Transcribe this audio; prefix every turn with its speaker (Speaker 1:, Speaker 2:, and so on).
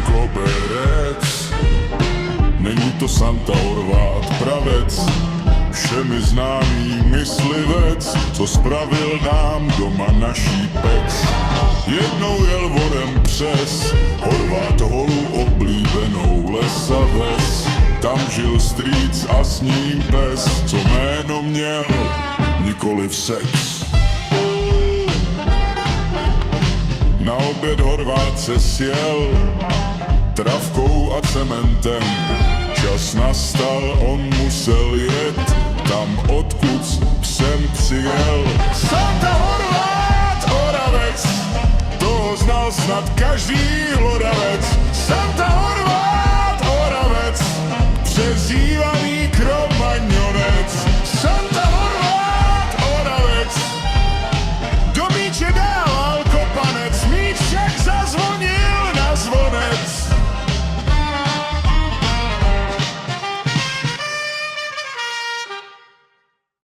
Speaker 1: koberec. Není to Santa Horvát, pravec, všemi známý myslivec, co spravil nám doma naší pec. Jednou jel vodem přes Horvát holu oblíbenou Lesaves. Tam žil strýc a s ním pes, co jméno měl, nikoliv sex. Na oběd Horvát se sjel travkou a cementem. Čas nastal, on musel jet tam, odkud jsem přijel. Santa Horvát, Oravec, toho znal snad každý hlodavec. Santa Horvát,